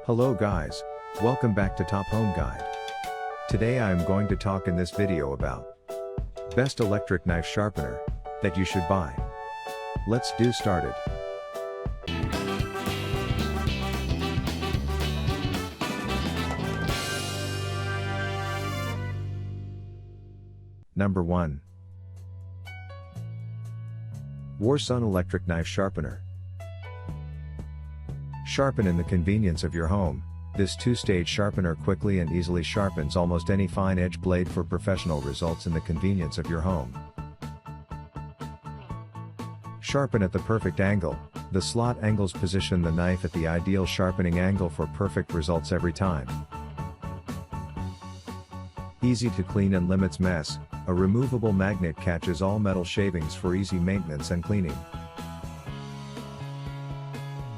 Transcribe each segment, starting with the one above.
Hello guys, welcome back to Top Home Guide. Today I am going to talk in this video about best electric knife sharpener that you should buy. Let's do started. Number 1. WARSUN Electric Knife Sharpener. Sharpen in the convenience of your home. This two-stage sharpener quickly and easily sharpens almost any fine edge blade for professional results in the convenience of your home. Sharpen at the perfect angle. The slot angles position the knife at the ideal sharpening angle for perfect results every time. Easy to clean and limits mess. A removable magnet catches all metal shavings for easy maintenance and cleaning.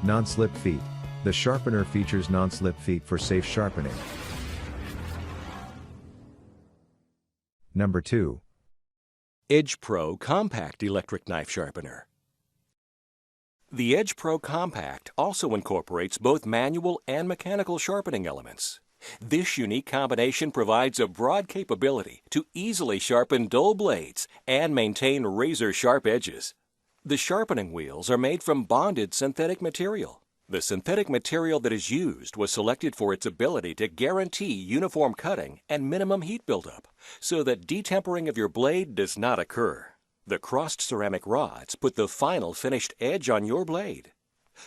Non-slip feet. The sharpener features non-slip feet for safe sharpening. Number 2. Edge Pro Compact Electric Knife Sharpener. The Edge Pro Compact also incorporates both manual and mechanical sharpening elements. This unique combination provides a broad capability to easily sharpen dull blades and maintain razor-sharp edges. The sharpening wheels are made from bonded synthetic material. The synthetic material that is used was selected for its ability to guarantee uniform cutting and minimum heat buildup, so that detempering of your blade does not occur. The crossed ceramic rods put the final finished edge on your blade.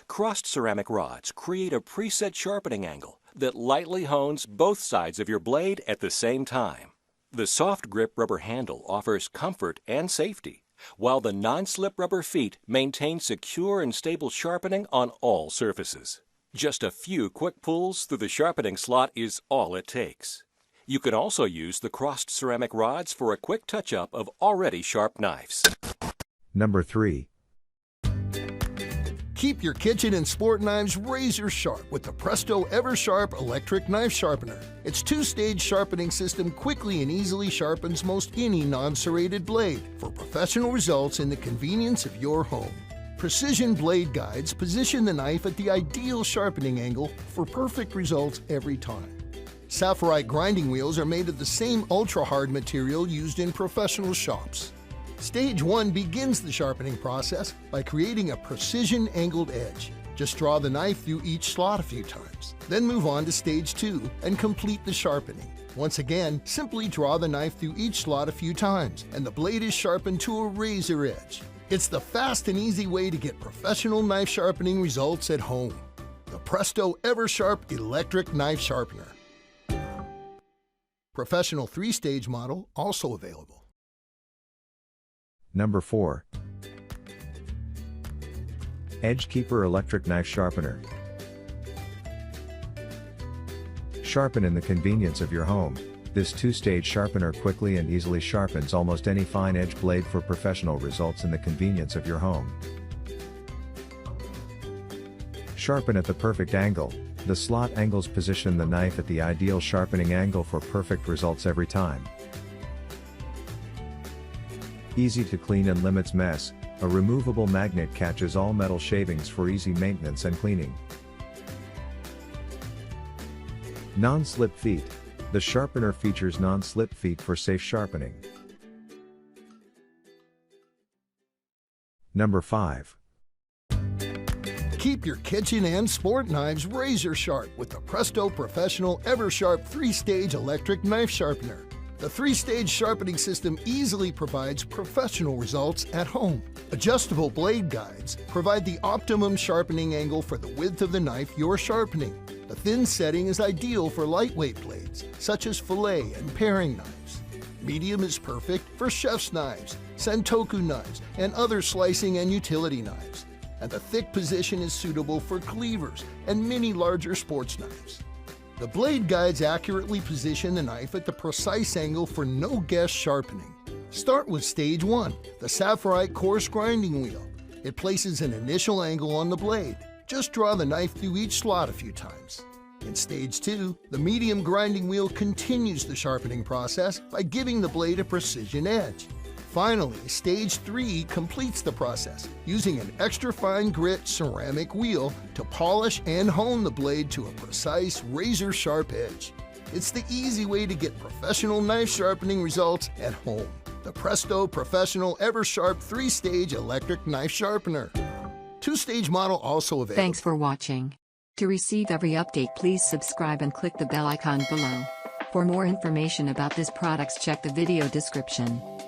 Crossed ceramic rods create a preset sharpening angle that lightly hones both sides of your blade at the same time. The soft grip rubber handle offers comfort and safety, while the non-slip rubber feet maintain secure and stable sharpening on all surfaces. Just a few quick pulls through the sharpening slot is all it takes. You can also use the crossed ceramic rods for a quick touch-up of already sharp knives. Number 3. Keep your kitchen and sport knives razor sharp with the Presto EverSharp Electric Knife Sharpener. Its two-stage sharpening system quickly and easily sharpens most any non-serrated blade for professional results in the convenience of your home. Precision blade guides position the knife at the ideal sharpening angle for perfect results every time. Sapphirite grinding wheels are made of the same ultra-hard material used in professional shops. Stage 1 begins the sharpening process by creating a precision angled edge. Just draw the knife through each slot a few times. Then move on to Stage 2 and complete the sharpening. Once again, simply draw the knife through each slot a few times, and the blade is sharpened to a razor edge. It's the fast and easy way to get professional knife sharpening results at home. The Presto EverSharp Electric Knife Sharpener. Professional 3-stage model also available. Number 4. EdgeKeeper Electric Knife Sharpener. Sharpen in the convenience of your home. This two-stage sharpener quickly and easily sharpens almost any fine edge blade for professional results in the convenience of your home. Sharpen at the perfect angle. The slot angles position the knife at the ideal sharpening angle for perfect results every time. Easy to clean and limits mess. A removable magnet catches all metal shavings for easy maintenance and cleaning. Non-slip feet. The sharpener features non-slip feet for safe sharpening. Number 5. Keep your kitchen and sport knives razor sharp with the Presto Professional EverSharp 3-stage Electric Knife Sharpener. The 3-stage sharpening system easily provides professional results at home. Adjustable blade guides provide the optimum sharpening angle for the width of the knife you're sharpening. The thin setting is ideal for lightweight blades, such as fillet and paring knives. Medium is perfect for chef's knives, santoku knives, and other slicing and utility knives. And the thick position is suitable for cleavers and many larger sports knives. The blade guides accurately position the knife at the precise angle for no-guess sharpening. Start with Stage 1, the Sapphirite coarse grinding wheel. It places an initial angle on the blade. Just draw the knife through each slot a few times. In Stage 2, the medium grinding wheel continues the sharpening process by giving the blade a precision edge. Finally, stage 3 completes the process, using an extra fine grit ceramic wheel to polish and hone the blade to a precise razor-sharp edge. It's the easy way to get professional knife sharpening results at home. The Presto Professional EverSharp 3-stage electric knife sharpener. 2-stage model also available. Thanks for watching. To receive every update, please subscribe and click the bell icon below. For more information about this products, check the video description.